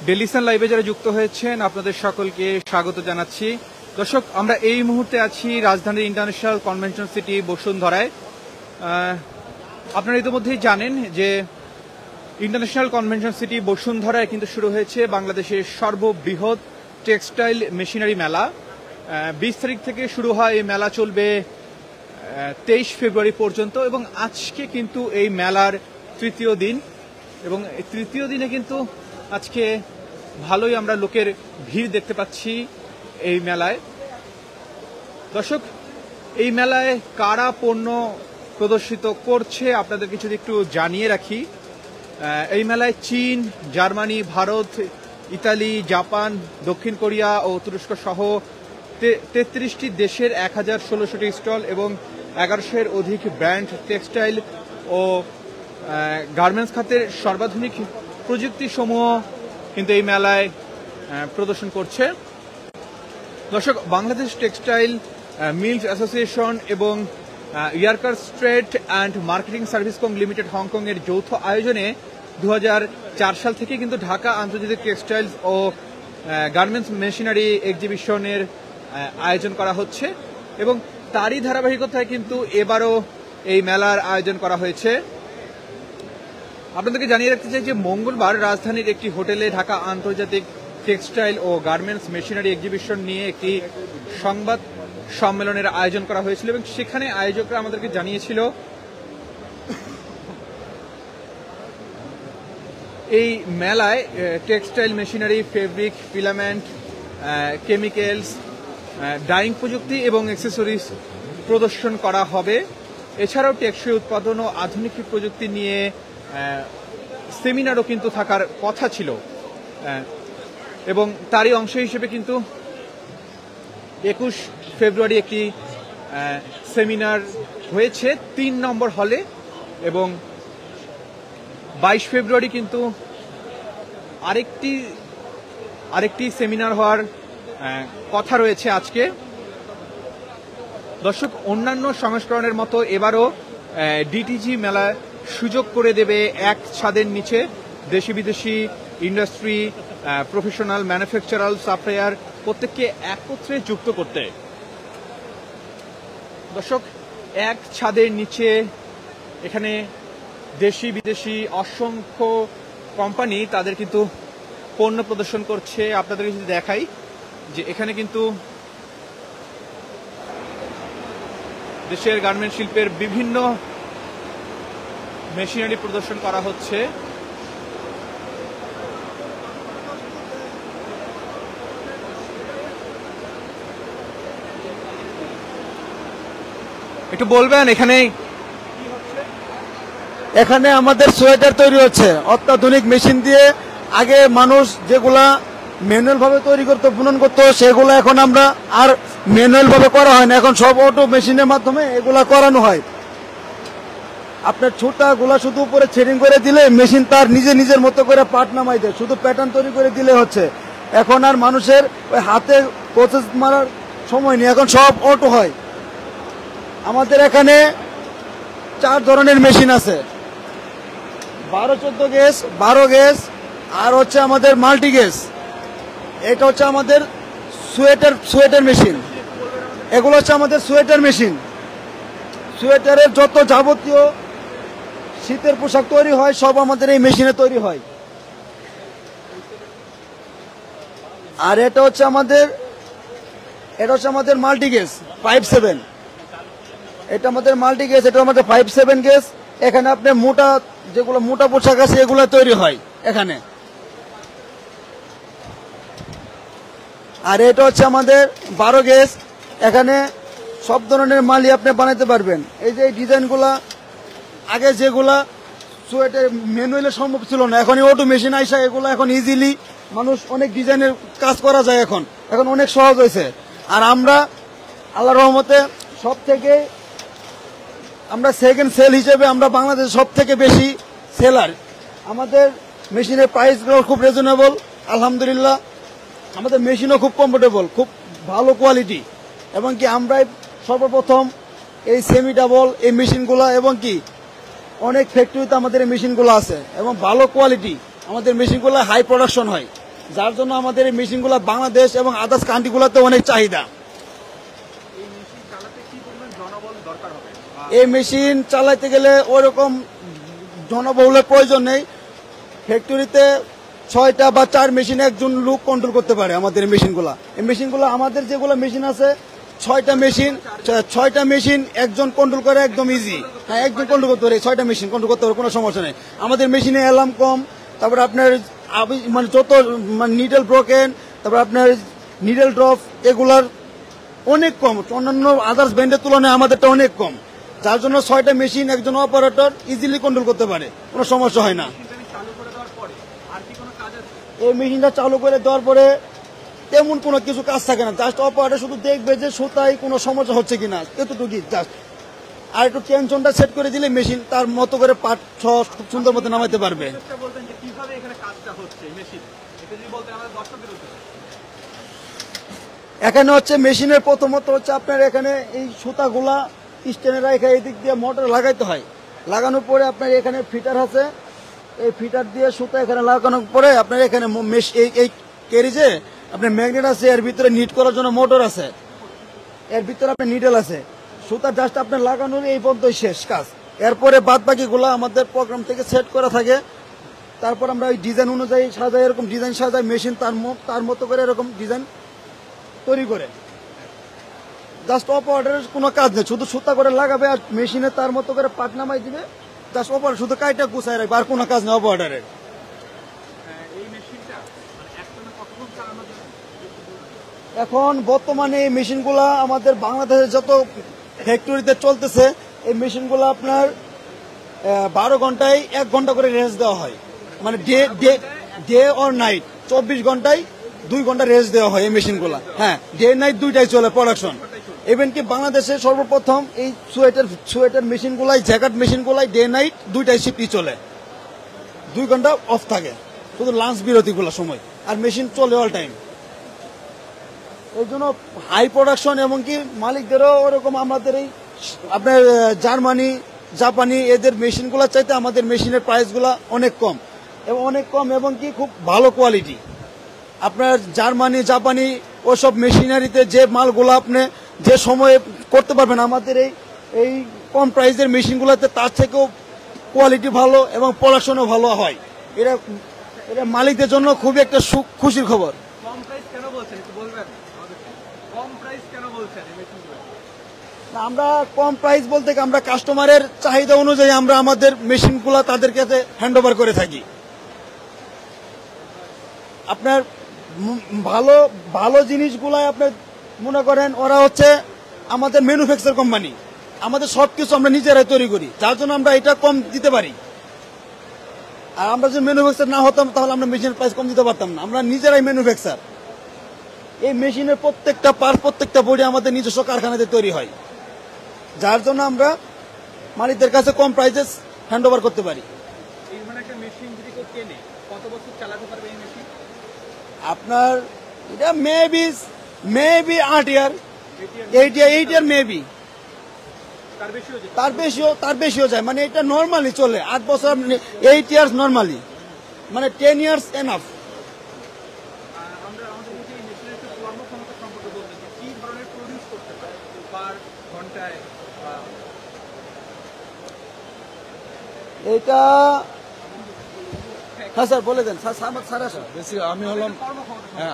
ডেলিসান লাইভে যারা যুক্ত হয়েছেন আপনাদের সকলকে স্বাগত জানাচ্ছি। দর্শক, আমরা এই মুহূর্তে আছি রাজধানীর ইন্টারন্যাশনাল কনভেনশন সিটি বসুন্ধরায়। আপনারা ইতিমধ্যেই জানেন যে ইন্টারন্যাশনাল কনভেনশন সিটি বসুন্ধরায় কিন্তু শুরু হয়েছে বাংলাদেশের সর্ববৃহৎ টেক্সটাইল মেশিনারি মেলা। 20 তারিখ থেকে শুরু হয় এই মেলা, চলবে 23 ফেব্রুয়ারি পর্যন্ত এবং আজকে কিন্তু এই মেলার তৃতীয় দিন এবং এই তৃতীয় দিনে কিন্তু আজকে ভালোই আমরা লোকের ভিড় দেখতে পাচ্ছি এই মেলায়। দর্শক, এই মেলায় কারা পণ্য প্রদর্শিত করছে আপনাদেরকে যদি একটু জানিয়ে রাখি। এই মেলায় চীন, জার্মানি, ভারত, ইতালি, জাপান, দক্ষিণ কোরিয়া ও তুরস্ক সহ 33টি দেশের 1016টি স্টল এবং 1100-এর অধিক ব্র্যান্ড টেক্সটাইল ও গার্মেন্টস খাতের সর্বাধুনিক প্রযুক্তি সমূহ কিন্তু এই মেলায় প্রদর্শন করছে। দর্শক, বাংলাদেশ টেক্সটাইল মিলস অ্যাসোসিয়েশন এবং ইয়ারকার trade and marketing service co limited Hong এর যৌথ আয়োজনে 2004 সাল থেকে কিন্তু ঢাকা আন্তর্জাতিক টেক্সটাইলস ও গার্মেন্টস মেশিনারি এক্সিবিশনের আয়োজন করা হচ্ছে এবং তারই ধারাবাহিকতায় কিন্তু এবারও এই মেলার আয়োজন করা হয়েছে। আপনাদেরকে জানিয়ে রাখতে চাই যে মঙ্গলবার রাজধানীর একটি হোটেলে ঢাকা আন্তর্জাতিক টেক্সটাইল ও গার্মেন্টস মেশিনারি এক্সিবিশন নিয়ে একটি সংবাদ সম্মেলনের আয়োজন করা হয়েছিল এবং সেখানে আয়োজকরা আমাদেরকে জানিয়েছিল এই মেলায় textile machinery, fabric, filament, chemicals, dyeing প্রযুক্তি এবং অ্যাক্সেসরিজ প্রদর্শন করা হবে। এছাড়াও টেকসই উৎপাদন ও আধুনিক প্রযুক্তি নিয়ে সেমিনারও কিন্তু থাকার কথা ছিল এবং তারই অংশ হিসেবে কিন্তু 21 ফেব্রুয়ারি একটি সেমিনার হয়েছে 3 নম্বর হলে এবং 22 ফেব্রুয়ারি কিন্তু আরেকটি সেমিনার হওয়ার কথা রয়েছে আজকে। দর্শক, অন্যান্য সংস্করণের মতো এবারও ডিটিজি মেলা সুযোগ করে দেবে এক ছাদের নিচে দেশি বিদেশি ইন্ডাস্ট্রি, প্রফেশনাল, ম্যানুফ্যাকচারাল, সাপ্লায়ার প্রত্যেককে একত্রে যুক্ত করতে। দর্শক, এক ছাদের নিচে এখানে দেশি বিদেশি অসংখ্য কোম্পানি তাদের কিন্তু পণ্য প্রদর্শন করছে। আপনাদের যদি দেখাই যে এখানে কিন্তু দেশের গার্মেন্ট শিল্পের বিভিন্ন মেশিনারি প্রদর্শন করা হচ্ছে। একটু বলবেন এখানে আমাদের সোয়েটার তৈরি হচ্ছে অত্যাধুনিক মেশিন দিয়ে। আগে মানুষ যেগুলা ম্যানুয়াল ভাবে তৈরি করতো, বুনন করতো, সেগুলো এখন আমরা আর ম্যানুয়াল ভাবে করা হয় না, এখন সব অটো মেশিনের মাধ্যমে এগুলা করানো হয়। আপনার ছুটাগুলা শুধু উপরে ছেড়িং করে দিলে মেশিন তার নিজের মতো করে পার্ট নামাই দেয়, শুধু প্যাটার্ন তৈরি করে দিলে হচ্ছে। এখন আর মানুষের ওই হাতে প্রসেস মারার সময় নেই, এখন সব অটো হয়। আমাদের এখানে 4 ধরনের মেশিন আছে, 12-14 গেজ, 12 গেজ, আর হচ্ছে আমাদের মাল্টি গেজ। এটা হচ্ছে আমাদের সোয়েটার মেশিন। এগুলো হচ্ছে আমাদের সোয়েটার মেশিন। সোয়েটারের যত যাবতীয় শীতের পোশাক তৈরি হয় সব আমাদের এই মেশিনে তৈরি হয়। আর এটা হচ্ছে আমাদের মাল্টি গেজ 5-7। এটা আমাদের মাল্টি গেজ, এটা আমাদের 5-7 গেজ। এখানে আপনি যেগুলো মোটা পোশাক আছে এগুলো তৈরি হয় এখানে। আর এটা হচ্ছে আমাদের 12 গেজ। এখানে সব ধরনের মালই আপনি বানাতে পারবেন। এই যে ডিজাইনগুলা আগে যেগুলা সোয়েটার ম্যানুয়ালে সম্ভব ছিল না, এখন অটো মেশিন আইসা এগুলো এখন ইজিলি মানুষ অনেক ডিজাইনের কাজ করা যায়, এখন অনেক সহজ হয়েছে। আর আমরা আল্লাহর রহমতে আমরা সেকেন্ড সেল হিসেবে আমরা বাংলাদেশ সব থেকে বেশি সেলার। আমাদের মেশিনের প্রাইসগুলো খুব রিজনেবল, আলহামদুলিল্লাহ। আমাদের মেশিনও খুব কমফোর্টেবল, খুব ভালো কোয়ালিটি। এবং কি আমরাই সর্বপ্রথম এই সেমি ডাবল এই মেশিনগুলো, এবং কি অনেক ফ্যাক্টরিতে আমাদের এই মেশিনগুলো আছে এবং ভালো কোয়ালিটি। আমাদের মেশিনগুলো হাই প্রোডাকশন হয়। যার জন্য আমাদের এই মেশিনগুলো বাংলাদেশ এবং আদার্স কান্ট্রিগুলোতে অনেক চাহিদা। এই মেশিন চালাতে কি পরিমাণ জনবল দরকার হবে? এই মেশিন চালাতে গেলে ওরকম জনবহুলের প্রয়োজন নেই। ফ্যাক্টরিতে 6টা বা 4 মেশিন একজন লোক কন্ট্রোল করতে পারে আমাদের এই মেশিনগুলো। আমাদের যেগুলো মেশিন আছে 6টা মেশিন একজন কন্ট্রোল করে একদম ইজি। হ্যাঁ, একজন কন্ট্রোল করতে পারে, 6টা মেশিন কন্ট্রোল করতে পারে, কোনো সমস্যা নেই। আমাদের মেশিনে অ্যালার্ম কম, তারপরে আপনার মানে যত নিডল ব্রোকেন, তারপর আপনার নিডল ড্রপ এগুলার অনেক কম, অন্যান্য আদার্স ব্র্যান্ডের তুলনায় আমাদেরটা অনেক কম। যার জন্য 6টা মেশিন একজন অপারেটর ইজিলি কন্ট্রোল করতে পারে, কোনো সমস্যা হয় না। এই মেশিনটা চালু করে দেওয়ার পরে তেমন কোনো কিছু কাজ থাকে না, জাস্ট অপারেটর শুধু দেখবে যে সুতায় কোনো সমস্যা হচ্ছে কিনা, এতটুকুই জাস্ট। আর একটু টেনশনটা সেট করে দিলে মেশিন তার মতো করে পার্ট খুব সুন্দর মতো নামাইতে পারবে। এখানে হচ্ছে মেশিনের প্রথমত হচ্ছে আপনার এখানে এই সুতাগুলা স্ট্যান্ডে রেখে এই দিক দিয়ে মোটর লাগাইতে হয়। লাগানোর পরে আপনার এখানে ফিটার আছে, এই ফিটার দিয়ে সুতা এখানে লাগানোর পরে আপনার এখানে এই ক্যারিজে আপনার ম্যাগনেট আছে, এর ভিতরে নিট করার জন্য মোটর আছে, এর ভিতরে আপনার নিডল আছে। সুতা জাস্ট আপনার লাগানোর এই পর্যন্ত শেষ কাজ। এরপরে বাদ বাকিগুলো আমাদের প্রোগ্রাম থেকে সেট করা থাকে। তারপর আমরা ওই ডিজাইন অনুযায়ী সাজাই, এরকম ডিজাইন সাজাই, মেশিন তার মতো করে এরকম ডিজাইন তৈরি করে। জাস্ট অপারেটরের কোনো কাজ নেই, শুধু সুতা করে লাগাবে আর মেশিনে তার মতো করে পাট নামাই দিবে। জাস্ট অপারেটর শুধু কাইটা গুছাই রাখবে, আর কোনো কাজ নেই অপারেটরের। এখন বর্তমানে এই মেশিনগুলা আমাদের বাংলাদেশে যত ফ্যাক্টরিতে চলতেছে, এই মেশিনগুলো আপনার 12 ঘন্টায় 1 ঘন্টা করে রেস্ট দেওয়া হয়, মানে ডে অর নাইট 24 ঘন্টায় 2 ঘন্টা রেস্ট দেওয়া হয় এই মেশিনগুলা। হ্যাঁ, ডে নাইট দুইটাই চলে প্রোডাকশন। ইভেন কি বাংলাদেশে সর্বপ্রথম এই সোয়েটার মেশিনগুলাই, জ্যাকেট মেশিনগুলাই ডে নাইট দুইটাই শিফটই চলে, 2 ঘন্টা অফ থাকে শুধু লাঞ্চ বিরতিগুলো সময়, আর মেশিন চলে অল টাইম। এই জন্য হাই প্রোডাকশন, এবং কি মালিকদেরও ওরকম আমাদের এই আপনার জার্মানি, জাপানি এদের মেশিনগুলো চাইতে আমাদের মেশিনের প্রাইসগুলো অনেক কম এবং কি খুব ভালো কোয়ালিটি। আপনার জার্মানি, জাপানি ওসব মেশিনারিতে যে মালগুলো আপনি যে সময়ে করতে পারবেন, আমাদের এই কম প্রাইসের মেশিনগুলোতে তার থেকেও কোয়ালিটি ভালো এবং প্রোডাকশনও ভালো হয়। এটা মালিকদের জন্য খুবই একটা খুশির খবর। আমরা কম প্রাইস বলতে আমরা কাস্টমারের চাহিদা অনুযায়ী আমরা আমাদের মেশিনগুলো তাদের কাছে হ্যান্ড ওভার করে থাকি। আপনার ভালো ভালো জিনিসগুলাই আপনার মনে করেন ওরা হচ্ছে আমাদের ম্যানুফ্যাকচার কোম্পানি, আমাদের সবকিছু আমরা নিজেরাই তৈরি করি, যার জন্য আমরা এটা কম দিতে পারি। আর আমরা যদি ম্যানুফ্যাকচার না হতাম তাহলে আমরা মেশিনের প্রাইস কম দিতে পারতাম না। আমরা নিজেরাই ম্যানুফ্যাকচার। এই মেশিনের প্রত্যেকটা পার্ট, প্রত্যেকটা বডি আমাদের নিজস্ব কারখানাতে তৈরি হয়, যার জন্য আমরা মালিকদের কাছে কম প্রাইসে হ্যান্ড ওভার করতে পারি। আপনার এটা মেবি 8 ইয়ার, 8 ইয়ার মেবি, তার বেশিও যায়, মানে এটা নর্মালি চলে 8 বছর, 8 ইয়ার্স নর্মালি, মানে 10 ইয়ার্স এনাফ। এটা হ্যাঁ স্যার বলে দেন স্যার।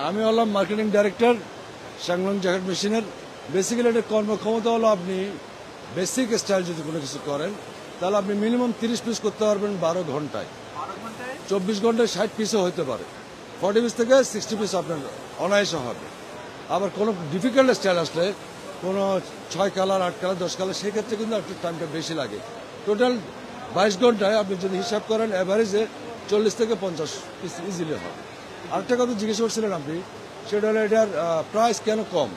আমি হলাম মার্কেটিং ডাইরেক্টর সাংলং জ্যাকেট মেশিনের। বেসিক্যালি এটা কর্মক্ষমতা হলো, আপনি বেসিক স্টাইল যদি কোনো কিছু করেন তাহলে আপনি মিনিমাম 30 পিস করতে পারবেন 12 ঘন্টায়। 24 ঘন্টায় 60 পিসও হতে পারে, 40 পিস থেকে 60 পিস আপনার অনায়াসে হবে। আবার কোনো ডিফিকাল্ট স্টাইল আসলে কোনো 6 কালার, 8 কালার, 10 কালার, সেক্ষেত্রে কিন্তু একটু টাইমটা বেশি লাগে। টোটাল 22 ঘন্টায় আপনি যদি হিসাব করেন অ্যাভারেজে 40 থেকে 50 পিস ইজিলি হবে। আরেকটা কথা জিজ্ঞেস করছিলেন আপনি, সেটা হলো এটার প্রাইস কেন কম।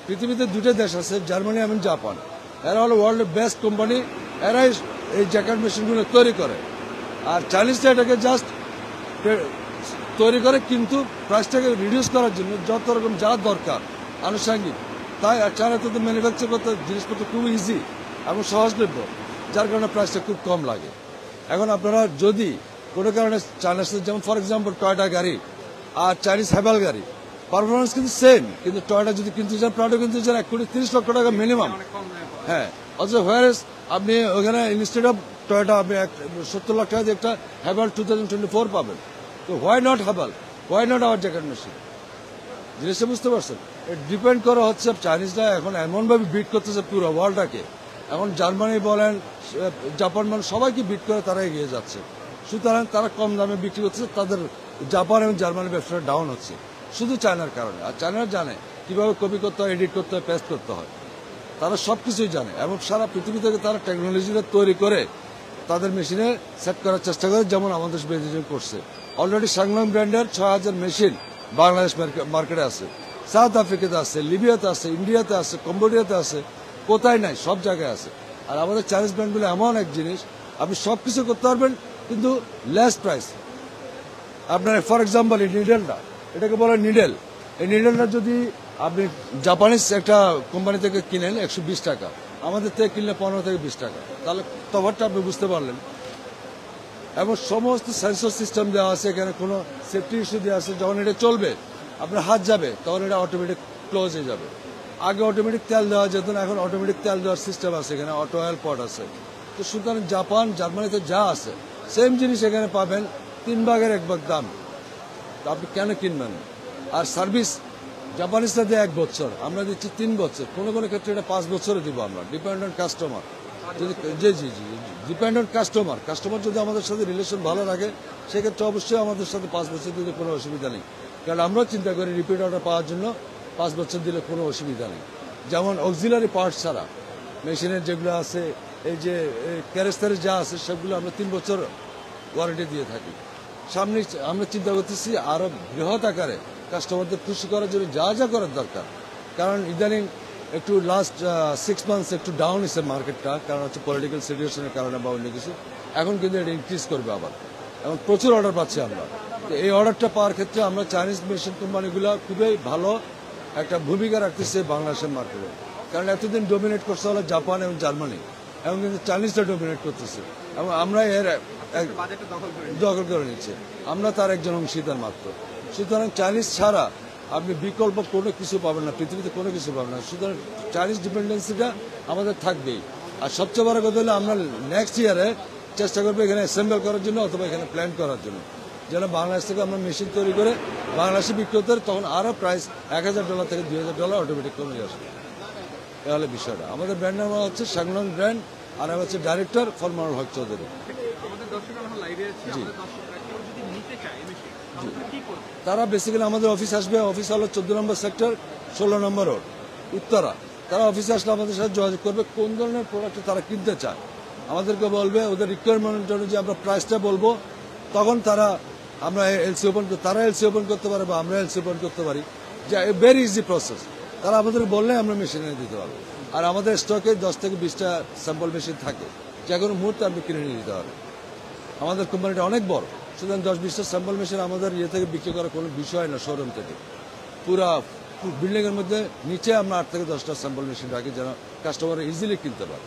পৃথিবীতে 2টা দেশ আছে, জার্মানি এবং জাপান। এরা হলো ওয়ার্ল্ডের বেস্ট কোম্পানি, এরাই এই জ্যাকেট মেশিনগুলো তৈরি করে। আর চাইনিজটা এটাকে জাস্ট তৈরি করে, কিন্তু প্রাইসটাকে রিডিউস করার জন্য যত রকম যা দরকার আনুষঙ্গিক, তাই চায়নাতে তো ম্যানুফ্যাকচার করতে জিনিসপত্র খুব ইজি এবং সহজলভ্য, যার কারণে প্রাইসটা খুব কম লাগে। এখন আপনারা যদি কোনো কারণে চায়নার সাথে, যেমন ফর এক্সাম্পল টয়োটা গাড়ি, আর চাইনিজ হ্যাভেল গাড়ি পারফরমেন্স কিন্তু সেম, কিন্তু টয়োটা যদি কিনতে চান, প্রাডো কিনতে চান 1,30,00,000 টাকা মিনিমাম। হ্যাঁ, অথচ হোয়ারেস আপনি ওখানে ইনস্টেড অফ টয়োটা আপনি 70 লাখ টাকা দিয়ে একটা হ্যাভেল 2024 পাবেন। তো why not haven, why not our jacket machine? জিনিসটা বুঝতে পারছেন? ডিপেন্ড করা হচ্ছে চাইনিজরা এখন এমনভাবে বিট করতেছে পুরো ওয়ার্ল্ডটাকে। এখন জার্মানি বলেন, জাপান বলেন, সবাইকে বিট করে তারা এগিয়ে যাচ্ছে। সুতরাং তারা কম দামে বিক্রি করতেছে, তাদের জাপান এবং জার্মানির ব্যবসাটা ডাউন হচ্ছে শুধু চায়নার কারণে। আর চায়নারা জানে কিভাবে কপি করতে হয়, এডিট করতে হয়, পেস্ট করতে হয়, তারা সবকিছুই জানে এবং সারা পৃথিবী থেকে তারা টেকনোলজিটা তৈরি করে তাদের মেশিনে সেট করার চেষ্টা করে, যেমন আমাদের বেজিং করছে। অলরেডি সাংলং ব্র্যান্ডের 6,000 মেশিন বাংলাদেশ মার্কেটে আছে, সাউথ আফ্রিকাতে আছে, লিবিয়াতে আছে, ইন্ডিয়াতে আছে, কম্বোডিয়াতে আছে, কোথায় নাই, সব জায়গায় আছে। আর আমাদের চাইনিজ ব্র্যান্ডগুলো এমন এক জিনিস, আপনি সবকিছু করতে পারবেন কিন্তু লেস প্রাইস। আপনার ফর এক্সাম্পল এই নিডেলটা, এটাকে বলে নিডেল। এই নিডেলটা যদি আপনি জাপানিজ একটা কোম্পানি থেকে কিনেন 120 টাকা, আমাদের থেকে কিনলে 15 থেকে 20 টাকা, তাহলে তফাৎটা আপনি বুঝতে পারলেন। এবং সমস্ত সেন্সর সিস্টেম দেওয়া আছে, এখানে কোনো সেফটি ইস্যু দেওয়া আছে। যখন এটা চলবে, আপনার হাত যাবে, তখন এটা অটোমেটিক ক্লোজ হয়ে যাবে। আগে অটোমেটিক তেল দেওয়া যেত না, এখন অটোমেটিক তেল দেওয়ার সিস্টেম আছে, এখানে অটো অয়েল পট আছে। তো সুতরাং জাপান জার্মানিতে যা আছে সেম জিনিস এখানে পাবেন 3 ভাগের 1 ভাগ দাম। তো আপনি কেন কিনবেন? আর সার্ভিস জাপানিজরা দেয় 1 বছর, আমরা দিচ্ছি 3 বছর, কোনো কোনো ক্ষেত্রে এটা 5 বছরে দিব আমরা। ডিপেন্ডেন্ট কাস্টমার যদি জি ডিপেন্ডেন্ট কাস্টমার যদি আমাদের সাথে রিলেশন ভালো রাখে, সেক্ষেত্রে অবশ্যই আমাদের সাথে 5 বছর দিলে কোনো অসুবিধা নেই। কারণ আমরাও চিন্তা করি রিপিট অর্ডার পাওয়ার জন্য 5 বছর দিলে কোনো অসুবিধা নেই। যেমন অক্সিলারি পার্টস ছাড়া মেশিনের যেগুলো আছে, এই যে ক্যারেস্টারে যা আছে, সবগুলো আমরা 3 বছর ওয়ারেন্টি দিয়ে থাকি। সামনে আমরা চিন্তা করতেছি আরো বৃহৎ আকারে কাস্টমারদের খুশি করার জন্য যা যা করার দরকার। কারণ ইদানিং একটু লাস্ট 6 মান্থস একটু ডাউন হয়েছে মার্কেটটা, কারণ হচ্ছে পলিটিক্যাল সিচুয়েশনের কারণে বা অন্য কিছু। এখন কিন্তু এটা ইনক্রিজ করবে আবার, এবং প্রচুর অর্ডার পাচ্ছি আমরা। তো এই অর্ডারটা পাওয়ার ক্ষেত্রে আমরা চাইনিজ মেশিন কোম্পানিগুলো খুবই ভালো একটা ভূমিকা রাখতেছে বাংলাদেশের মার্কেটে। কারণ এতদিন ডোমিনেট করছে হলো জাপান এবং জার্মানি, এবং কিন্তু চাইনিজটা ডোমিনেট করতেছে, এবং আমরা এর দখল করে নিচ্ছে। আমরা তার একজন অংশীদার মাত্র। সুতরাং চাইনিজ ছাড়া আপনি বিকল্প কোনো কিছু পাবেন না, পৃথিবীতে কোনো কিছু পাবেন না। সুতরাং চাইনিজ ডিপেন্ডেন্সিটা আমাদের থাকবেই। আর সবচেয়ে বড় কথা হলো আমরা নেক্সট ইয়ারে চেষ্টা করবো এখানে অ্যাসেম্বল করার জন্য, অথবা এখানে প্ল্যান করার জন্য, যেন বাংলাদেশ থেকে আমরা মেশিন তৈরি করে বাংলাদেশে বিক্রি করতে, তখন আরও প্রাইস $1,000 থেকে $2,000 অটোমেটিক কমে আসবে। এ হলো বিষয়টা। আমাদের ব্র্যান্ড নাম হচ্ছে সাংলং ব্র্যান্ড, আর আমি হচ্ছে ডাইরেক্টর ফরমানুল হক চৌধুরী। জি, তারা বেসিক্যালি আমাদের অফিস আসবে। অফিস হলো 14 নম্বর সেক্টর, 16 নম্বর রোড, উত্তরা। তারা অফিসে আসলে আমাদের সাথে যোগাযোগ করবে, কোন ধরনের প্রোডাক্ট তারা কিনতে চায় আমাদেরকে বলবে, ওদের রিকোয়ারমেন্ট অনুযায়ী আমরা প্রাইসটা বলবো, তখন আমরা এলসি ওপেন, তারা এলসি ওপেন করতে পারে বা আমরা এলসি ওপেন করতে পারি। যা ভেরি ইজি প্রসেস। তারা আমাদের বললে আমরা মেশিন এনে দিতে পারবো। আর আমাদের স্টকে 10 থেকে 20টা স্যাম্পল মেশিন থাকে, যে কোনো মুহূর্তে আপনি কিনে নিয়ে দিতে পারবেন। আমাদের কোম্পানিটা অনেক বড়, সুতরাং 10-20টা স্যাম্পল মেশিন আমাদের ইয়ে থেকে বিক্রি করার কোনো বিষয় না। শোরুম থেকে পুরা বিল্ডিং এর মধ্যে নিচে আমরা 8 থেকে 10টা স্যাম্পল মেশিন রাখি, যেন কাস্টমার ইজিলি কিনতে পারে।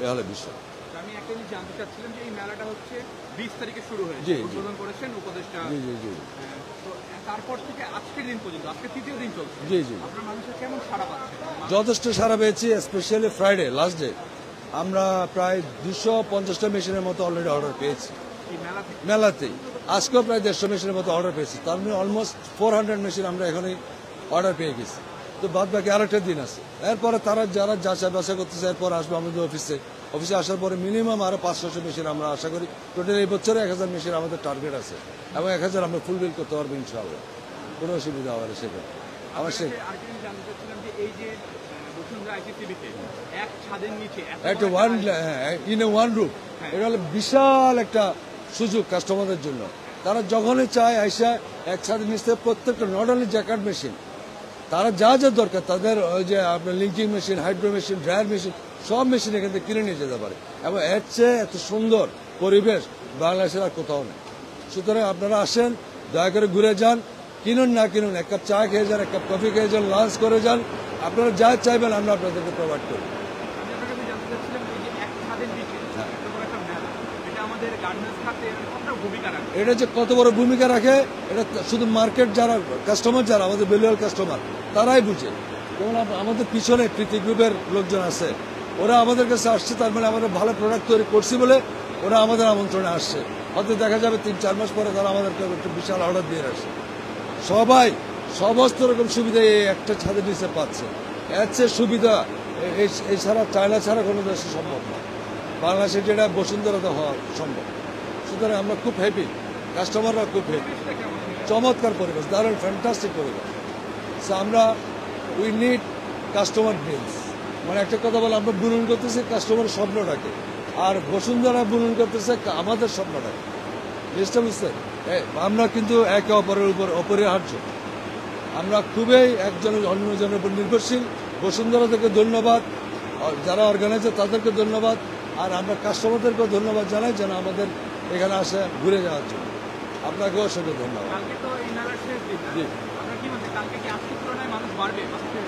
এ হলো বিষয়। আমি একটা জিনিস জানতে চাচ্ছিলাম যে এই মেলাটা হচ্ছে 20 তারিখে শুরু হয়েছে, জি, উদ্বোধন করেছেন উপদেষ্টা। জি। তো তারপর থেকে আজকের দিন পর্যন্ত, আজকে 3য় দিন চলছে। জি। আপনার মানুষের কেমন সাড়া পাচ্ছে? যথেষ্ট সাড়া পেয়েছি, স্পেশালি ফ্রাইডে লাস্ট ডে আমরা প্রায় 250টা মেশিনের মতো অলরেডি অর্ডার পেয়েছি এই মেলা থেকে। মেলাতেই। আজকেও প্রায় 150 মেশিনের মতো অর্ডার পেয়েছি। তার মানে অলমোস্ট 400 মেশিন আমরা এখনই অর্ডার পেয়ে গেছি। তো বাদ বাকি আরেকটা দিন আছে। এরপরে তারা যারা যাচাই বাছাই করতেছে, এরপর আসবে আমাদের অফিসে আসার পরে মিনিমাম আরো 500 মেশিন আমরা আশা করি। টোটাল এই বছরে 1000 মেশিন আমাদের টার্গেট আছে, এবং 1000 আমরা ফুলফিল করতে পারবো ইনশাআল্লাহ। কোনো অসুবিধা হবে না সেটা। আমার সে আরেকটা জিনিস জানতে চাচ্ছিলাম যে এই যে বসুন্ধরা আইসিটিভিতে এক ছাদের নিচে একটা ওয়ান রুপ, এটা হলো বিশাল একটা সুযোগ কাস্টমারদের জন্য। তারা যখনই চায় আইসা এক ছাদের নিচে প্রত্যেকটা, নট অনলি জ্যাকেট মেশিন, তারা যা যা দরকার তাদের, ওই যে আপনার linking machine, hydro machine, dryer machine, সব মেশিন এখান থেকে কিনে নিয়ে যেতে পারে। এবং এর চেয়ে এত সুন্দর পরিবেশ বাংলাদেশের আর কোথাও নেই। সুতরাং আপনারা আসেন, দয়া করে ঘুরে যান, কিনুন না কিনুন, 1 কাপ চা খেয়ে যান, 1 কাপ কফি খেয়ে যান, লাঞ্চ করে যান, আপনারা যা চাইবেন আমরা আপনাদেরকে প্রোভাইড করি। আমি আপনার কাছে জানতে চাচ্ছিলাম যে এক ছাদের নিচে এত বড় একটা মেলা, এটা আমাদের এটা যে কত বড় ভূমিকা রাখে এটা শুধু মার্কেট যারা কাস্টমার, যারা আমাদের ভ্যালুয়াল কাস্টমার, তারাই বুঝে। যেমন আমাদের পিছনে প্রীতি গ্রুপের লোকজন আছে, ওরা আমাদের কাছে আসছে, তার মানে আমাদের ভালো প্রোডাক্ট তৈরি করছি বলে ওরা আমাদের আমন্ত্রণে আসছে। হয়তো দেখা যাবে 3-4 মাস পরে তারা আমাদেরকে একটা বিশাল অর্ডার দিয়ে আসছে। সবাই সমস্ত রকম সুবিধা এই একটা ছাদের নিচে পাচ্ছে। এর চেয়ে সুবিধা এছাড়া চায়না ছাড়া কোনো দেশে সম্ভব না। বাংলাদেশে যেটা বসুন্ধরাতে হওয়া সম্ভব। সুতরাং আমরা খুব হ্যাপি, কাস্টমাররা খুব হ্যাপি। চমৎকার পরিবেশ, দারুণ ফ্যান্টাস্টিক পরিবেশ। সো আমরা উই নিড কাস্টমার ড্রিমস, মানে একটা কথা বলে আমরা বুনন করতেছি কাস্টমার স্বপ্নটাকে, আর বসুন্ধরা বুনন করতেছে আমাদের স্বপ্নটাকে। জিনিসটা বুঝছেন? আমরা কিন্তু একে অপরের উপর অপরিহার্য। আমরা খুবই একজন অন্যজনের উপর নির্ভরশীল। বসুন্ধরা থেকে ধন্যবাদ, যারা অর্গানাইজার তাদেরকে ধন্যবাদ, আর আমরা কাস্টমারদেরকেও ধন্যবাদ জানাই যেন আমাদের এখানে আসে ঘুরে যাওয়ার জন্য। আপনাকেও অসংখ্য ধন্যবাদ। জি,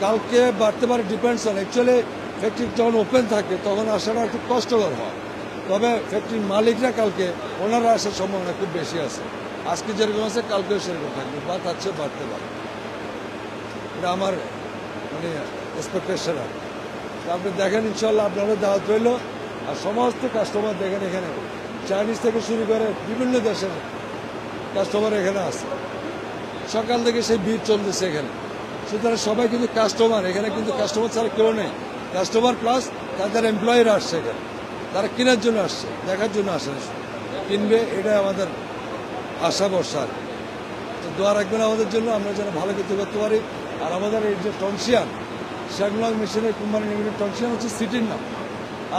কালকে বাড়তে পারে, ডিপেন্ডস অন। অ্যাকচুয়ালি ফ্যাক্টরি যখন ওপেন থাকে তখন আসাটা একটু কষ্টকর হয়, তবে ফ্যাক্টরির মালিকরা কালকে ওনারা আসার সম্ভাবনা খুব বেশি আছে। আজকে যেরকম আছে কালকেও সেরকম থাকবে, বা তার চেয়ে বাড়তে পারে। এটা আমার মানে এক্সপেকটেশন। আর আপনি দেখেন, ইনশাল্লাহ আপনারা দাওয়াত রইল। আর সমস্ত কাস্টমার দেখেন এখানে চাইনিজ থেকে শুরু করে বিভিন্ন দেশের কাস্টমার এখানে আছে। সকাল থেকে সেই ভিড় চলতেছে এখানে। সুতরাং সবাই কিন্তু কাস্টমার, এখানে কিন্তু কাস্টমার ছাড়া কেউ নেই। কাস্টমার প্লাস তাদের এমপ্লয়িরা আসছে এখানে, তারা কেনার জন্য আসছে, দেখার জন্য আসে না, কিনবে। এটাই আমাদের আশা ভরসা। তো দোয়া রাখবেন আমাদের জন্য, আমরা যেন ভালো কিছু করতে পারি। আর আমাদের এই যে টনসিয়ান শ্যাংলং মেশিনের কোম্পানি লিমিটেড, টনসিয়ান হচ্ছে সিটির নাম।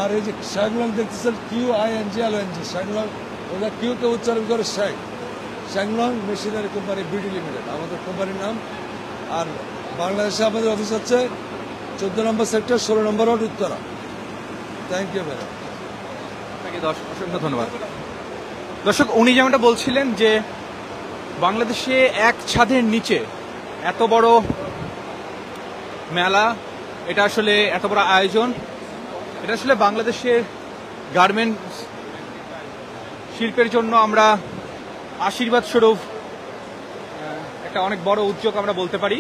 আর এই যে শ্যাংলং দেখতেছেন QINGLONG, শ্যাংলং, ওরা কিউকে উচ্চারণ করে Shanglong machinery company BD limited আমাদের কোম্পানির নাম। আর বাংলাদেশে আমাদের অফিস হচ্ছে 14 নম্বর সেক্টর, 16 নম্বর road, Uttara. Thank you madam. আপনাকে অসংখ্য ধন্যবাদ। দর্শক, উনি যেমনটা বলছিলেন যে বাংলাদেশে এক ছাদের নিচে এত বড় মেলা, এটা আসলে এত বড় আয়োজন, এটা আসলে বাংলাদেশের গার্মেন্টস শিল্পের জন্য আমরা আশীর্বাদ স্বরূপ একটা অনেক বড় উদ্যোগ আমরা বলতে পারি।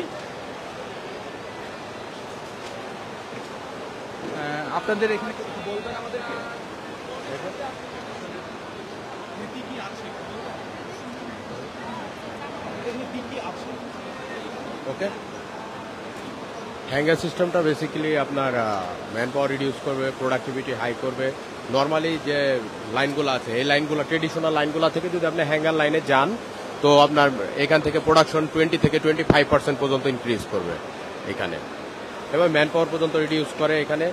আপনাদের এখানে বলবেন আমাদেরকে ওকে, হ্যাঙ্গার সিস্টেমটা বেসিক্যালি আপনার ম্যান পাওয়ার রিডিউস করবে, প্রোডাক্টিভিটি হাই করবে। নর্মালি যে লাইনগুলো আছে, এই লাইনগুলো ট্রেডিশনাল লাইনগুলো থেকে যদি আপনি হ্যাঙ্গার লাইনে যান, তো আপনার এখান থেকে প্রোডাকশন 20 থেকে 25% পর্যন্ত ইনক্রিজ করবে এখানে, এবং ম্যান পাওয়ার পর্যন্ত রিডিউস করে এখানে।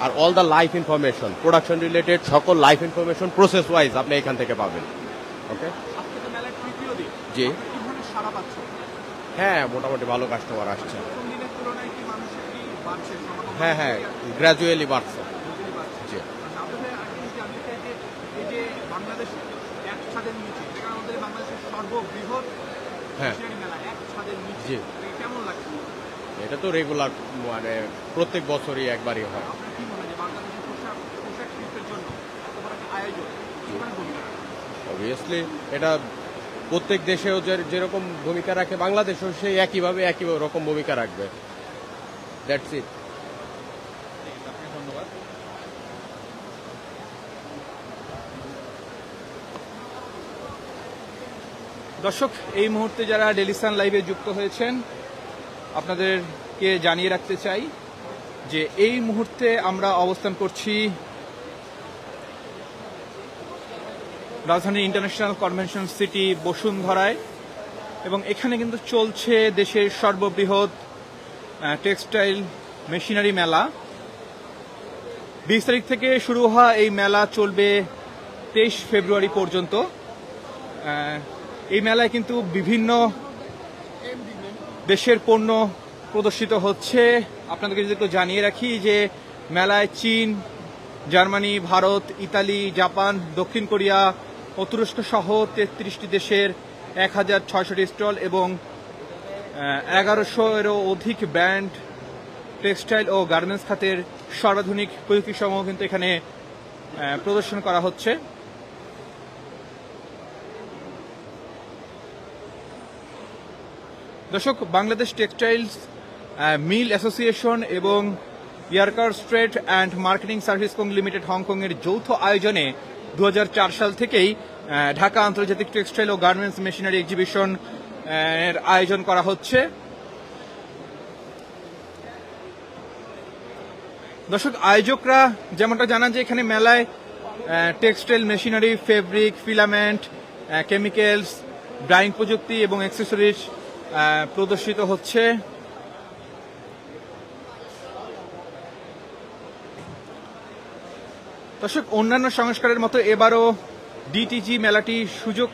আর all the life information, production related সকল লাইফ ইনফরমেশন প্রসেস ওয়াইজ আপনি এখান থেকে পাবেন। ওকে, জি হ্যাঁ, মোটামুটি ভালো কাস্টমার আসছে। হ্যাঁ হ্যাঁ, গ্র্যাজুয়ালি বাড়ছে। জি, হ্যাঁ জি, এটা তো রেগুলার, মানে প্রত্যেক বছরই একবারই হয়। অবভিয়াসলি এটা প্রত্যেক দেশেও যেরকম ভূমিকা রাখে, বাংলাদেশেও সেই একইভাবে একই রকম ভূমিকা রাখবে। That's it. ধন্যবাদ। দর্শক, এই মুহূর্তে যারা ডেইলি সান লাইভে যুক্ত হয়েছেন, আপনাদেরকে জানিয়ে রাখতে চাই যে এই মুহূর্তে আমরা অবস্থান করছি রাজধানীর ইন্টারন্যাশনাল কনভেনশন সিটি বসুন্ধরায়, এবং এখানে কিন্তু চলছে দেশের সর্ববৃহৎ টেক্সটাইল মেশিনারি মেলা। 20 তারিখ থেকে শুরু হওয়া এই মেলা চলবে 23 ফেব্রুয়ারি পর্যন্ত। এই মেলায় কিন্তু বিভিন্ন দেশের পণ্য প্রদর্শিত হচ্ছে। আপনাদেরকে যদি একটু জানিয়ে রাখি যে মেলায় চীন, জার্মানি, ভারত, ইতালি, জাপান, দক্ষিণ কোরিয়া ও তুরস্ক সহ 33টি দেশের 1060টি স্টল এবং 1100-এরও অধিক ব্র্যান্ড টেক্সটাইল ও গার্মেন্টস খাতের সর্বাধুনিক প্রযুক্তি সমূহ কিন্তু এখানে প্রদর্শন করা হচ্ছে। দর্শক, বাংলাদেশ টেক্সটাইলস মিল অ্যাসোসিয়েশন এবং ইয়ারকার straight and marketing service co limited Hong এর যৌথ আয়োজনে 2004 সাল থেকেই ঢাকা আন্তর্জাতিক টেক্সটাইল ও গার্মেন্টস মেশিনারি এক্সিবিশন এর আয়োজন করা হচ্ছে। দর্শক, আয়োজকরা যেমনটা জানান যে এখানে মেলায় textile machinery, fabric, filament, chemicals, dyeing প্রযুক্তি এবং অ্যাক্সেসরিজ প্রদর্শিত হচ্ছে। দর্শক, অন্যান্য সংস্কারের মতো এবারও ডিটিজি মেলাটি সুযোগ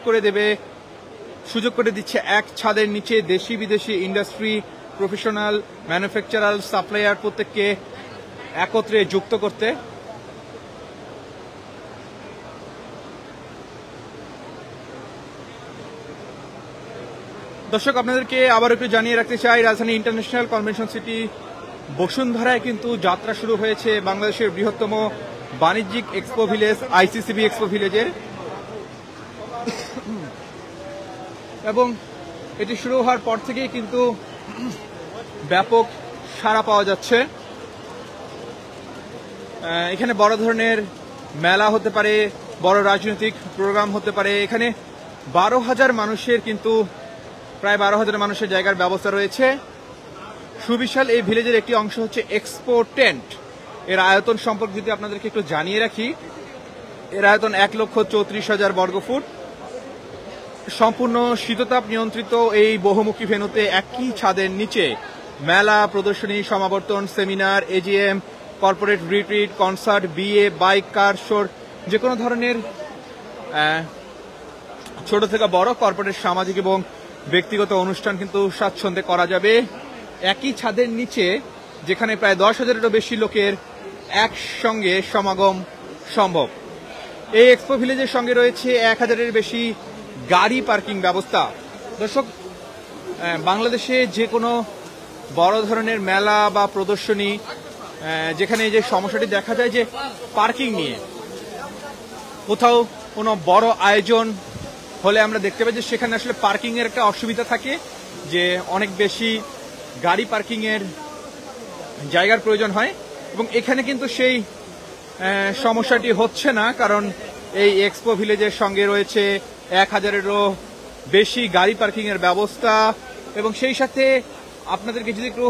করে দিচ্ছে এক ছাদের নিচে দেশি বিদেশি ইন্ডাস্ট্রি, প্রফেশনাল, ম্যানুফ্যাকচারার, সাপ্লায়ার প্রত্যেককে একত্রে যুক্ত করতে। দর্শক, আপনাদেরকে আবার একটু জানিয়ে রাখতে চাই, রাজধানী ইন্টারন্যাশনাল কনভেনশন সিটি বসুন্ধরায় কিন্তু যাত্রা শুরু হয়েছে বাংলাদেশের বৃহত্তম বাণিজ্যিক এক্সপো ভিলেজ আইসিসিবি এক্সপো ভিলেজের, এবং এটি শুরু হওয়ার পর থেকেই কিন্তু ব্যাপক সাড়া পাওয়া যাচ্ছে। এখানে বড় ধরনের মেলা হতে পারে, বড় রাজনৈতিক প্রোগ্রাম হতে পারে। এখানে 12,000 মানুষের কিন্তু প্রায় 12,000 মানুষের জায়গার ব্যবস্থা রয়েছে। সুবিশাল এই ভিলেজের একটি অংশ হচ্ছে এক্সপো টেন্ট। এর আয়তন সম্পর্কে যদি আপনাদেরকে একটু জানিয়ে রাখি, এর আয়তন 1,34,000 বর্গফুট। সম্পূর্ণ শীততাপ নিয়ন্ত্রিত এই বহুমুখী ভেন্যুতে একই ছাদের নিচে মেলা, প্রদর্শনী, সমাবর্তন, seminar, AGM, corporate retreat, concert, বিয়ে, বাইক, কার শোর, যে কোনো ধরনের ছোট থেকে বড় কর্পোরেট, সামাজিক এবং ব্যক্তিগত অনুষ্ঠান কিন্তু স্বাচ্ছন্দ্যে করা যাবে একই ছাদের নিচে, যেখানে প্রায় 10,000-এরও বেশি লোকের একসঙ্গে সমাগম সম্ভব। এই এক্সপো ভিলেজের সঙ্গে রয়েছে 1,000-এর বেশি গাড়ি পার্কিং ব্যবস্থা। দর্শক, বাংলাদেশে যে কোনো বড় ধরনের মেলা বা প্রদর্শনী যেখানে যে সমস্যাটি দেখা যায় যে পার্কিং নিয়ে, কোথাও কোনো বড় আয়োজন হলে আমরা দেখতে পাই যে সেখানে আসলে পার্কিং এর একটা অসুবিধা থাকে, যে অনেক বেশি গাড়ি পার্কিং এর জায়গার প্রয়োজন হয়, এবং এখানে কিন্তু সেই সমস্যাটি হচ্ছে না, কারণ এই এক্সপো ভিলেজের সঙ্গে রয়েছে 1,000-এরও বেশি গাড়ি পার্কিং এর ব্যবস্থা। এবং সেই সাথে আপনাদেরকে যদি একটু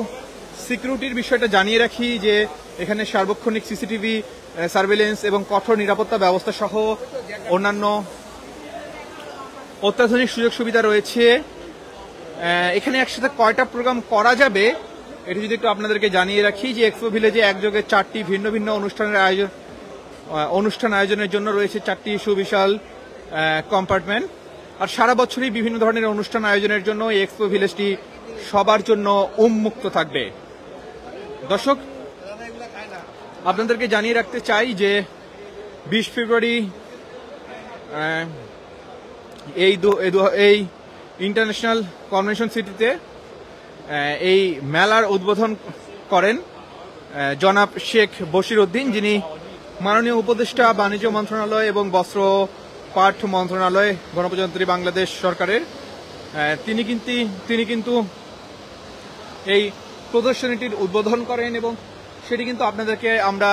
সিকিউরিটির বিষয়টা জানিয়ে রাখি, যে এখানে সার্বক্ষণিক সিসিটিভি সার্ভেলেন্স এবং কঠোর নিরাপত্তা ব্যবস্থা সহ অন্যান্য অত্যাধুনিক সুযোগ সুবিধা রয়েছে। এখানে একসাথে কয়টা প্রোগ্রাম করা যাবে এটি যদি একটু আপনাদেরকে জানিয়ে রাখি, যে এক্সপো ভিলেজে একযোগে 4টি ভিন্ন ভিন্ন অনুষ্ঠান আয়োজনের জন্য রয়েছে 4টি সুবিশাল কম্পার্টমেন্ট। আর সারা বছরই বিভিন্ন ধরনের অনুষ্ঠান আয়োজনের জন্য এই এক্সপো ভিলেজটি সবার জন্য উন্মুক্ত থাকবে। দর্শক, আপনাদেরকে জানিয়ে রাখতে চাই যে 20 ফেব্রুয়ারি এই ইন্টারন্যাশনাল কনভেনশন সিটিতে এই মেলার উদ্বোধন করেন জনাব শেখ বশির উদ্দিন, যিনি মাননীয় উপদেষ্টা বাণিজ্য মন্ত্রণালয় এবং বস্ত্র পাট মন্ত্রণালয়, গণপ্রজাতন্ত্রী বাংলাদেশ সরকারের। তিনি কিন্তু এই প্রদর্শনীটির উদ্বোধন করেন, এবং সেটি কিন্তু আপনাদেরকে আমরা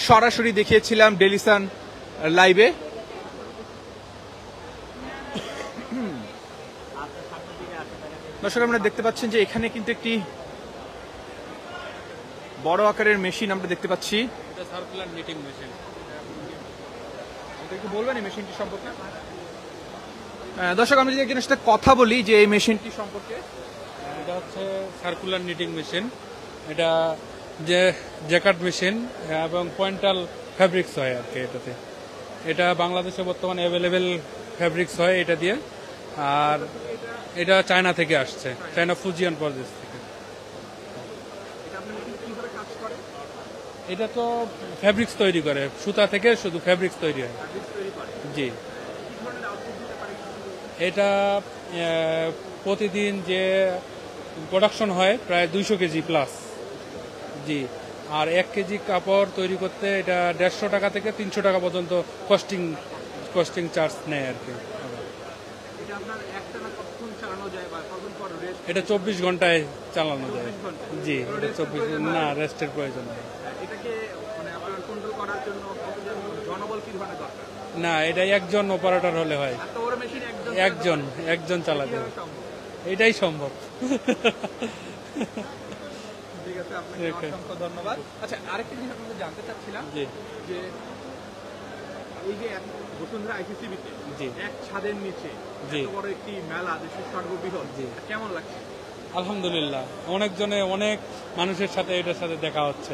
সরাসরি দেখিয়েছিলাম ডেইলি সান লাইভে। দর্শক, আমরা দেখতে পাচ্ছেন যে এখানে কিন্তু একটি বড় আকারের মেশিন আমরা দেখতে পাচ্ছি। সার্কুলার নিটিং মেশিন, এটা একটু বলবেন এই মেশিনটি সম্পর্কে? দর্শক, আমরা যদি একজনের সাথে কথা বলি যে এই মেশিনটি সম্পর্কে। এটা হচ্ছে সার্কুলার নিটিং মেশিন। এটা যে জ্যাকেট মেশিন এবং পয়েন্টাল ফ্যাব্রিক্স হয় আর কি এটাতে। এটা বাংলাদেশে বর্তমানে অ্যাভেলেবেল ফ্যাব্রিক্স হয় এটা দিয়ে, আর এটা চায়না থেকে আসছে, চায়না ফুজিয়ান প্রজেক্ট থেকে। এটা তো ফ্যাব্রিক্স তৈরি করে, সুতা থেকে শুধু ফ্যাব্রিক্স তৈরি হয়। জি, এটা প্রতিদিন যে প্রোডাকশন হয় প্রায় 200 কেজি প্লাস। জি, আর 1 কেজি কাপড় তৈরি করতে এটা 150 টাকা থেকে 300 টাকা পর্যন্ত কস্টিং চার্জ নেয় আর কি। এটা আপনার একটানা কতক্ষণ চালানো যায় বা কতক্ষণ পর রেস্ট? এটা 24 ঘন্টায় চালানো যায়। 24 ঘন্টা? জি, কোনো এটা rest 24 প্রয়োজন না হয়? রেস্টের প্রয়োজন নেই। এটাকে মানে আপনার কন্ট্রোল করার জন্য কতজন জনবল কি ধরনের দরকার? না, এটা একজন অপারেটর হলে হয়। এত বড় মেশিন একজন চালাতে কিভাবে হবে। সম্ভব? এটাই সম্ভব। ঠিক আছে, আপনাকে Okay. অসংখ্য ধন্যবাদ। আচ্ছা, আরেকটা জিনিস আপনাদের জানতে চাচ্ছিলাম জি যে এই যে বসুন্ধরা আইসিসিবিতে জি এক ছাদের নিচে জি। এত বড় একটি মেলা, দেশের সর্ববৃহৎ, জি। কেমন লাগছে? আলহামদুলিল্লাহ, অনেক মানুষের সাথে এটার সাথে দেখা হচ্ছে।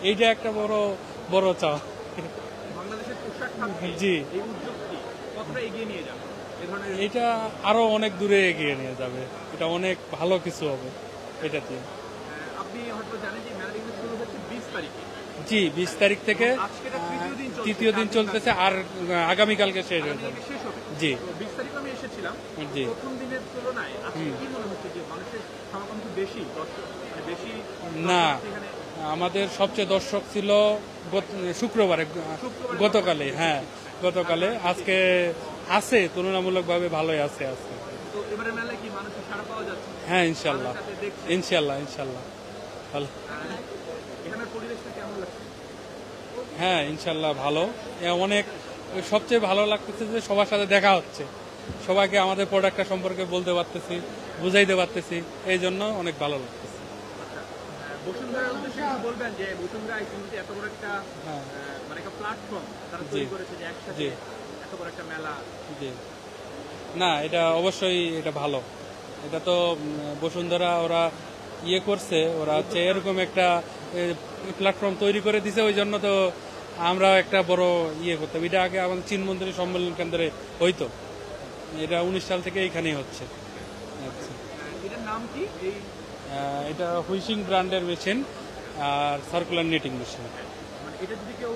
এইটা একটা বড় চাওয়া। বাংলাদেশের পোশাক খাতে জি। এই উদ্যোগটি কতটা এগিয়ে নিয়ে যাবে? এ ধরনের এটা আরো অনেক দূরে এগিয়ে নিয়ে যাবে। এটা অনেক ভালো কিছু হবে এটাতে। আপনি হয়তো জানেন যে মেলাটি কিন্তু শুরু হচ্ছে 20 তারিখে। জি, 20 তারিখ থেকে আজকে এটা তৃতীয় দিন চলতেছে, আর আগামীকালকে শেষ হয়ে যাবে। শেষ হবে। জি তো 20 তারিখ আমি এসেছিলাম। জি। প্রথম দিনের তুলনায় আজকে কি মনে হচ্ছে যে মানুষের সমাগম কি বেশি, দর্শক মানে বেশি? না, দর্শক এখানে আমাদের সবচেয়ে দর্শক ছিল শুক্রবারে, গতকালে। হ্যাঁ, গতকালে। আজকে আছে, তুলনামূলকভাবে ভালোই আছে আজকে। তো এবারে মেলায় কি মানুষের সাড়া পাওয়া যাচ্ছে? হ্যাঁ, ইনশাল্লাহ সাথে দেখছে। ইনশাল্লাহ ভালো। এখানের পরিবেশটা কেমন লাগছে? হ্যাঁ, ইনশাল্লাহ ভালো। অনেক সবচেয়ে ভালো লাগতেছে যে সবার সাথে দেখা হচ্ছে, সবাইকে আমাদের প্রোডাক্টটা সম্পর্কে বলতে পারতেছি, বুঝাইতে পারতেছি, এই জন্য অনেক ভালো লাগতেছে। বসুন্ধরার উদ্দেশ্যে কি বলবেন যে বসুন্ধরা আইসিসিতে এত বড় একটা হ্যাঁ মানে একটা প্ল্যাটফর্ম তারা তৈরি করেছে যে একসাথে জি। এত বড় একটা মেলা? জি, না এটা অবশ্যই এটা ভালো। এটা তো বসুন্ধরা ওরা ইয়ে করছে, ওরা হচ্ছে এরকম একটা প্ল্যাটফর্ম তৈরি করে দিছে, ওই জন্য তো আমরা একটা বড় ইয়ে করতাম। এটা আগে আমাদের চীনমন্ত্রী সম্মেলন কেন্দ্রে হইতো, এটা 19 সাল থেকে এইখানেই হচ্ছে। আচ্ছা, এটার নাম কি? এই এটা হুইসিং ব্র্যান্ডের মেশিন আর সার্কুলার নিটিং মেশিন। মানে এটা যদি কেউ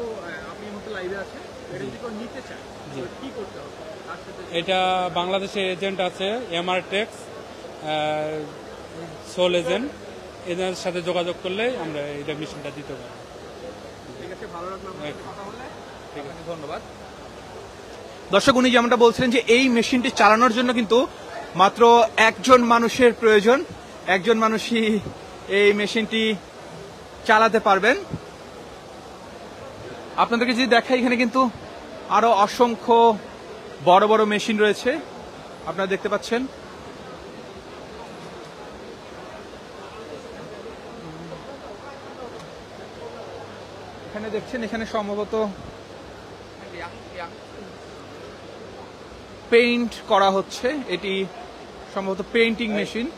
আপনি মতো লাইভে আছে, এটা যদি কেউ নিতে চায় জি। তো কি করতে হবে? তার সাথে এটা বাংলাদেশে এজেন্ট আছে, এমআর টেক্স, সোল এজেন্ট, এদের সাথে যোগাযোগ করলে আমরা এটা মেশিনটা দিতে পারি। ঠিক আছে, ভালো লাগলো আপনার সাথে কথা বলে। ঠিক আছে, ধন্যবাদ। দর্শক, উনি যেমনটা বলছিলেন যে এই মেশিনটি চালানোর জন্য কিন্তু মাত্র একজন মানুষের প্রয়োজন। একজন মানুষই এই মেশিনটি চালাতে পারবেন। আপনাদেরকে যদি দেখাই, এখানে কিন্তু আরো অসংখ্য বড় বড় মেশিন রয়েছে, আপনারা দেখতে পাচ্ছেন। এখানে দেখছেন, এখানে সম্ভবত পেইন্ট করা হচ্ছে। এটি সম্ভবত পেইন্টিং মেশিন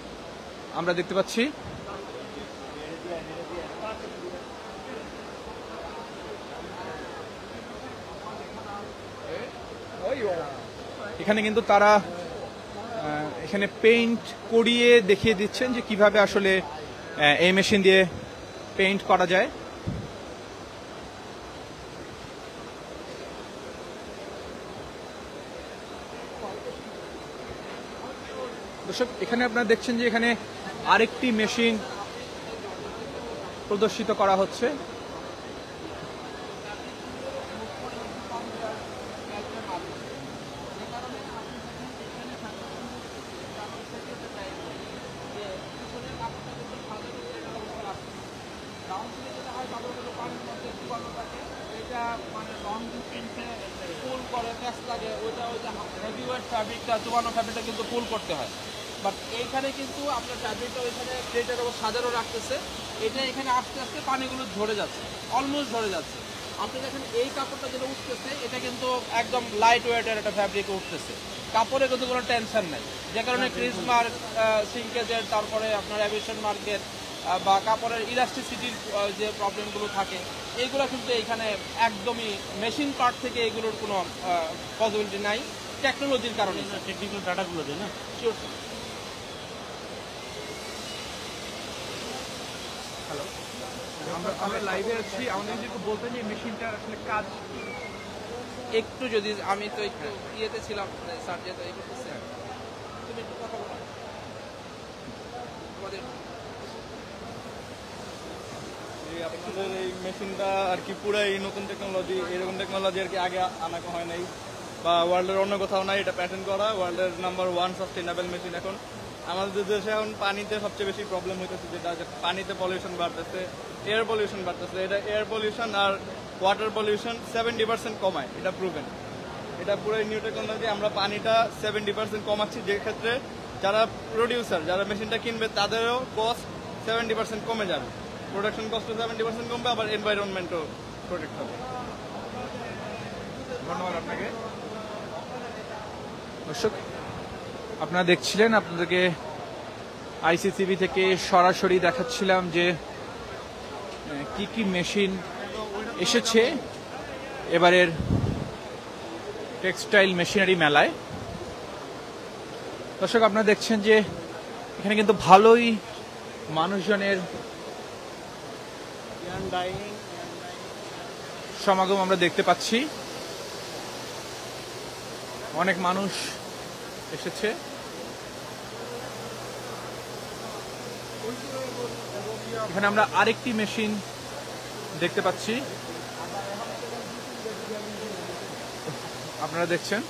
আমরা দেখতে পাচ্ছি। এখানে কিন্তু তারা এখানে পেইন্ট করিয়ে দেখিয়ে দিচ্ছেন যে কিভাবে আসলে এই মেশিন দিয়ে পেইন্ট করা যায়। দর্শক, এখানে আপনারা দেখছেন যে এখানে আরেকটি মেশিন প্রদর্শিত করা হচ্ছে। ফ্যাব্রিকটা কিন্তু পুল করতে হয়, বাট এইখানে কিন্তু আপনার ফ্যাব্রিকটা ওইখানে প্লেটের ওপর সাজানো রাখতেছে, এটা এখানে আস্তে আস্তে পানিগুলো ঝরে যাচ্ছে, অলমোস্ট ঝরে যাচ্ছে। আপনি দেখেন এই কাপড়টা যেটা উঠতেছে, এটা কিন্তু একদম লাইট ওয়েটের একটা ফ্যাব্রিক উঠতেছে, কাপড়ে কিন্তু কোনো টেনশন নেই, যে কারণে ক্রিজ মার্ক, সিঙ্কেজের, তারপরে আপনার অ্যাভিয়েশন মার্কেট বা কাপড়ের ইলাস্টিসিটির যে প্রবলেমগুলো থাকে, এইগুলো কিন্তু এইখানে একদমই মেশিন পার্ট থেকে এগুলোর কোনো পসিবিলিটি নাই, টেকনোলজির কারণে। টেকনিক্যাল ডাটাগুলো দেয় না। শিওর। আমরা লাইভে আছি, আমাদের যদি বলতেন যে মেশিনটার আসলে কাজ কি? একটু যদি আমি তো একটু ইয়েতে ছিলাম, স্যার যেহেতু এই করতেছে, তুমি একটু কথা বলো আমাদের। আপনাদের এই মেশিনটা আর কি পুরাই নতুন টেকনোলজি, এরকম টেকনোলজি আর কি আগে আনা হয় নাই। বা ওয়ার্ল্ডের অন্য কোথাও নাই, এটা প্যাটেন্ট করা, ওয়ার্ল্ডের নাম্বার 1 সাস্টেইনেবল মেশিন। এখন আমাদের দেশে এখন পানিতে সবচেয়ে বেশি প্রবলেম হইতেছে, যেটা পানিতে পলিউশন বাড়তেছে, এয়ার পলিউশন বাড়তেছে। এটা এয়ার পলিউশন আর ওয়াটার পলিউশন 70% কমায়, এটা প্রুভেন। এটা পুরো নিউ টেকনোলজি, আমরা পানিটা 70% কমাচ্ছি, যে ক্ষেত্রে যারা প্রডিউসার, যারা মেশিনটা কিনবে তাদেরও কস্ট 70% কমে যাবে, প্রোডাকশন কস্টও 70% কমবে, আবার এনভায়রনমেন্টও প্রোটেক্ট হবে। ধন্যবাদ আপনাকে। দর্শক, আপনারা দেখছিলেন, আপনাদেরকে আইসিসিবি থেকে সরাসরি দেখাচ্ছিলাম যে কি কি মেশিন এসেছে এবারের টেক্সটাইল মেশিনারি মেলায়। দর্শক, আপনারা দেখছেন যে এখানে কিন্তু ভালোই মানুষজনের সমাগম আমরা দেখতে পাচ্ছি। অনেক মানুষ এসেছে। এখানে আমরা আরেকটি মেশিন দেখতে পাচ্ছি, আপনারা দেখছেন।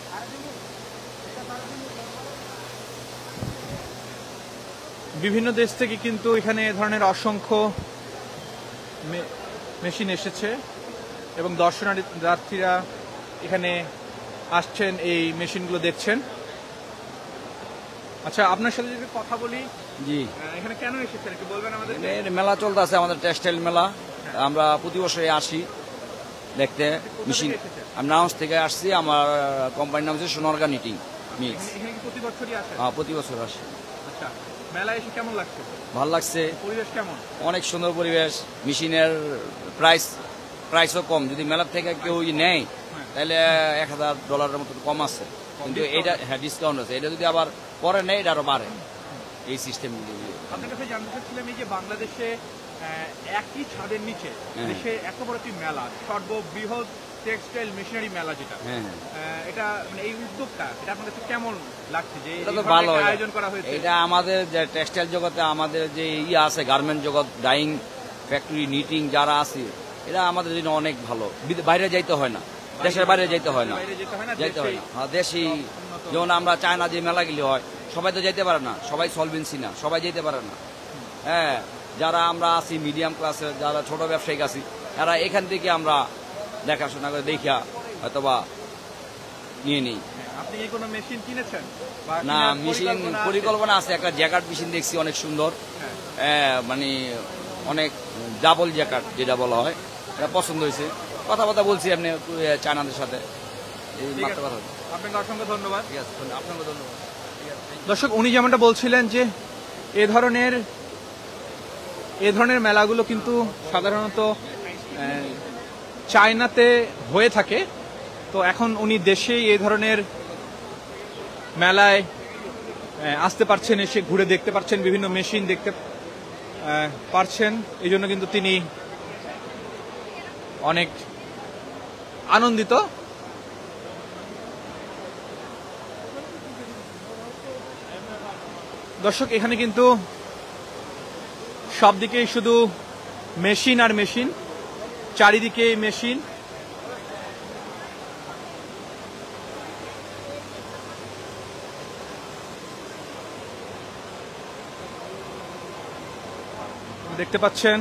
বিভিন্ন দেশ থেকে কিন্তু এখানে এ ধরনের অসংখ্য মেশিন এসেছে এবং দর্শনার্থীরা এখানে আসছেন, এই মেশিনগুলো দেখছেন। আচ্ছা, আপনার সাথে যদি কথা বলি, জি, এখানে কেন এসেছেন একটু বলবেন আমাদের? মেলা চলতেছে, আমাদের টেক্সটাইল মেলা। আমরা প্রতি বছরে আসি দেখতে মেশিন। আমি নাউন্স থেকে আসছি, আমার কোম্পানির নাম হচ্ছে সোনারগাঁ নিটিং মিক্স। এখানে কি প্রতি বছরই আসেন? হ্যাঁ, প্রতি বছর আসি। আচ্ছা, মেলায় এসে কেমন লাগছে? ভালো লাগছে, পরিবেশ কেমন? অনেক সুন্দর পরিবেশ। মেশিনের প্রাইসও কম। যদি মেলার থেকে কেউ নেয় তাহলে $1000 মতো কম আছে, কিন্তু এটা হ্যাঁ ডিসকাউন্ট আছে। এটা যদি আবার পরে নেয় এটা আরো বাড়ে, এই সিস্টেম। আপনার কাছে জানতে চাচ্ছিলাম, এই যে বাংলাদেশে একই ছাদের নিচে দেশে এত বড় একটি মেলা, সর্ববৃহৎ টেক্সটাইল মেশিনারি মেলা যেটা, এটা মানে এই উদ্যোগটা, এটা আপনার কাছে কেমন লাগছে যে এটা তো ভালো আয়োজন করা হয়েছে? এটা আমাদের যে টেক্সটাইল জগতে আমাদের যে আছে, গার্মেন্ট জগৎ, ডাইং ফ্যাক্টরি, নিটিং যারা আছে, এটা আমাদের জন্য অনেক ভালো। বাইরে যাইতে হয় না, দেশের বাইরে যাইতে হয় না, যাইতে হয় না। হ্যাঁ, দেশি। যেমন আমরা চায়না যে মেলাগুলি হয়, সবাই তো যাইতে পারে না, সবাই সলভেন্সি না, সবাই যেতে পারে না। হ্যাঁ, যারা আমরা আছি মিডিয়াম ক্লাসের, যারা ছোট ব্যবসায়িক আছি, এরা এখান থেকে আমরা দেখাশোনা করে দেখিয়া হয়তোবা নিয়ে নিই। আপনি কি কোনো মেশিন কিনেছেন? না, মেশিন পরিকল্পনা আছে। একটা জ্যাকেট মেশিন দেখছি, অনেক সুন্দর, মানে অনেক ডাবল জ্যাকেট যেটা বলা হয়, এটা পছন্দ হয়েছে। কথাবার্তা বলছি আপনি চায়নাদের সাথে। আপনাকে অসংখ্য ধন্যবাদ। ঠিক আছে, আপনাকে ধন্যবাদ। দর্শক, উনি যেমনটা বলছিলেন যে এ ধরনের মেলাগুলো কিন্তু সাধারণত চায়নাতে হয়ে থাকে। তো এখন উনি দেশেই এই ধরনের মেলায় আসতে পারছেন, এসে ঘুরে দেখতে পারছেন, বিভিন্ন মেশিন দেখতে পারছেন। এই জন্য কিন্তু তিনি অনেক আনন্দিত। দর্শক, এখানে কিন্তু সব দিকেই শুধু মেশিন আর মেশিন, চারিদিকে মেশিন। দেখতে পাচ্ছেন